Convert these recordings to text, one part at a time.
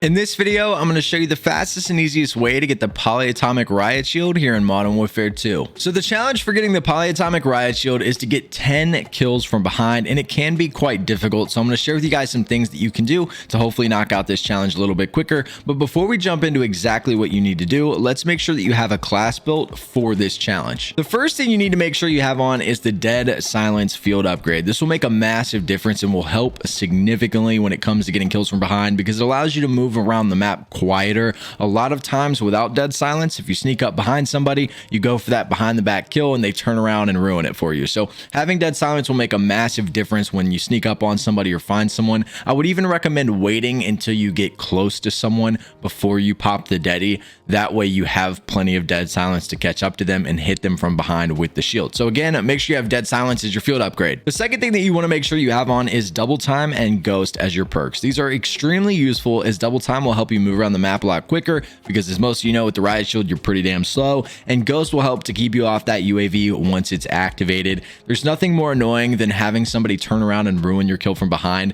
In this video, I'm going to show you the fastest and easiest way to get the Polyatomic Riot Shield here in Modern Warfare 2. So the challenge for getting the Polyatomic Riot Shield is to get 10 kills from behind, and it can be quite difficult. So I'm going to share with you guys some things that you can do to hopefully knock out this challenge a little bit quicker. But before we jump into exactly what you need to do, let's make sure that you have a class built for this challenge. The first thing you need to make sure you have on is the Dead Silence Field upgrade. This will make a massive difference and will help significantly when it comes to getting kills from behind, because it allows you to move around the map quieter. A lot of times without Dead Silence, if you sneak up behind somebody, you go for that behind the back kill and they turn around and ruin it for you. So having Dead Silence will make a massive difference when you sneak up on somebody or find someone. I would even recommend waiting until you get close to someone before you pop the Deady. That way you have plenty of Dead Silence to catch up to them and hit them from behind with the shield. So again, make sure you have Dead Silence as your field upgrade. The second thing that you want to make sure you have on is Double Time and Ghost as your perks. These are extremely useful, as Double Time will help you move around the map a lot quicker, because as most of you know, with the Riot Shield, you're pretty damn slow, and Ghost will help to keep you off that UAV once it's activated. There's nothing more annoying than having somebody turn around and ruin your kill from behind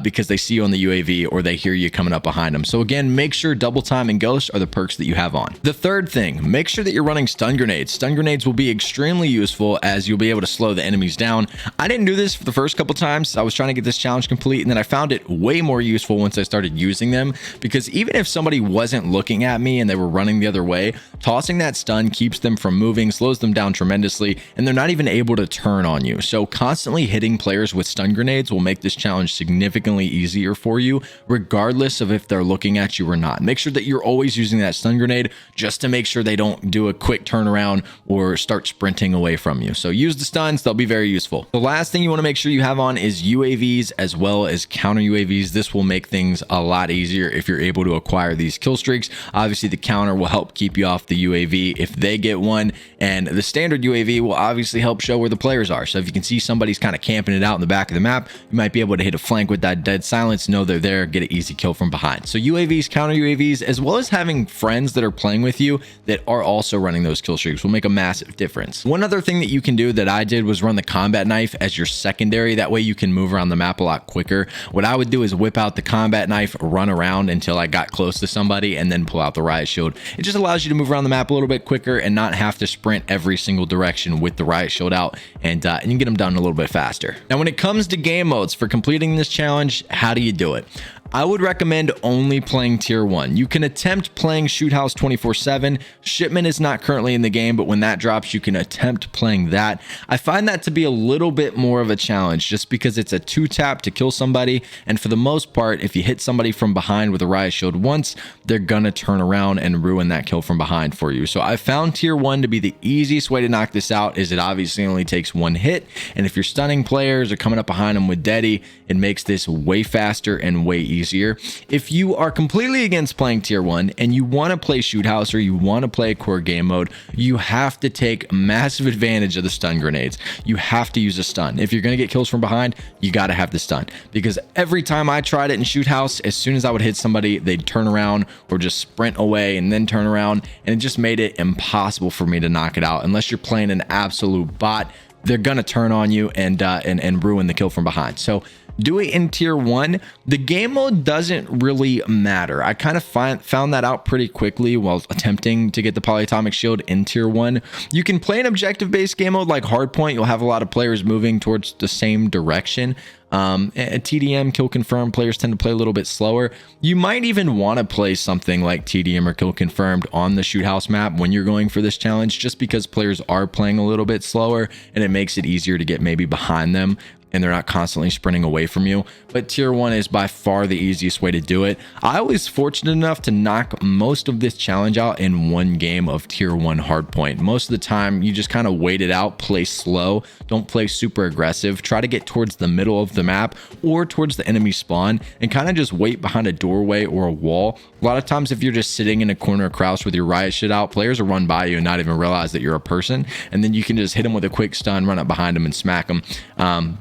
because they see you on the UAV or they hear you coming up behind them. So again, make sure Double Time and Ghost are the perks that you have on. The third thing, make sure that you're running stun grenades. Stun grenades will be extremely useful, as you'll be able to slow the enemies down. I didn't do this for the first couple times. I was trying to get this challenge complete, and then I found it way more useful once I started using them, because even if somebody wasn't looking at me and they were running the other way, tossing that stun keeps them from moving, slows them down tremendously, and they're not even able to turn on you. So constantly hitting players with stun grenades will make this challenge significantly easier for you, regardless of if they're looking at you or not. Make sure that you're always using that stun grenade just to make sure they don't do a quick turnaround or start sprinting away from you. So use the stuns, they'll be very useful. The last thing you want to make sure you have on is UAVs as well as counter UAVs. This will make things a lot easier if you're able to acquire these kill streaks. Obviously, the counter will help keep you off the UAV if they get one, and the standard UAV will obviously help show where the players are. So if you can see somebody's kind of camping it out in the back of the map, you might be able to hit a flank with that Dead Silence, know they're there, get an easy kill from behind. So UAVs, counter UAVs, as well as having friends that are playing with you that are also running those kill streaks will make a massive difference. One other thing that you can do that I did was run the combat knife as your secondary. That way you can move around the map a lot quicker. What I would do is whip out the combat knife, run around until I got close to somebody, and then pull out the Riot Shield. It just allows you to move around the map a little bit quicker and not have to sprint every single direction with the Riot Shield out, and you can get them done a little bit faster. Now, when it comes to game modes for completing this challenge, how do you do it? I would recommend only playing tier 1. You can attempt playing Shoot House 24/7. Shipment is not currently in the game, but when that drops, you can attempt playing that. I find that to be a little bit more of a challenge, just because it's a 2-tap to kill somebody, and for the most part, if you hit somebody from behind with a Riot Shield once, they're gonna turn around and ruin that kill from behind for you. So I found tier 1 to be the easiest way to knock this out, as it obviously only takes 1 hit, and if you're stunning players or coming up behind them with Deady, it makes this way faster and way easier. If you are completely against playing tier 1 and you want to play Shoot House or you want to play core game mode, you have to take massive advantage of the stun grenades. You have to use a stun. If you're going to get kills from behind, you got to have the stun, because every time I tried it in Shoot House, as soon as I would hit somebody, they'd turn around or just sprint away and then turn around, and it just made it impossible for me to knock it out. Unless you're playing an absolute bot, they're gonna turn on you and ruin the kill from behind. So do it in tier 1. The game mode doesn't really matter. I kind of found that out pretty quickly while attempting to get the Polyatomic Shield in tier 1. You can play an objective-based game mode like Hardpoint. You'll have a lot of players moving towards the same direction. TDM, kill confirmed, players tend to play a little bit slower. You might even want to play something like TDM or kill confirmed on the Shoot House map when you're going for this challenge, just because players are playing a little bit slower and it makes it easier to get maybe behind them and they're not constantly sprinting away from you. But tier 1 is by far the easiest way to do it. I was fortunate enough to knock most of this challenge out in 1 game of tier 1 hardpoint. Most of the time you just kind of wait it out, play slow, don't play super aggressive, try to get towards the middle of the map or towards the enemy spawn and kind of just wait behind a doorway or a wall. A lot of times if you're just sitting in a corner crouch with your Riot shit out, players will run by you and not even realize that you're a person, and then you can just hit them with a quick stun, run up behind them and smack them.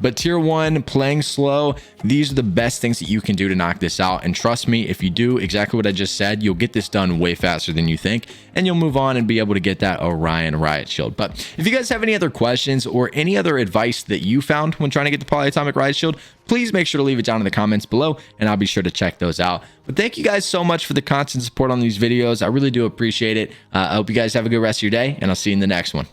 But But tier 1, playing slow, these are the best things that you can do to knock this out. And trust me, if you do exactly what I just said, you'll get this done way faster than you think, and you'll move on and be able to get that Orion Riot Shield. But if you guys have any other questions or any other advice that you found when trying to get the Polyatomic Riot Shield, please make sure to leave it down in the comments below, and I'll be sure to check those out. But thank you guys so much for the constant support on these videos. I really do appreciate it. I hope you guys have a good rest of your day, and I'll see you in the next one.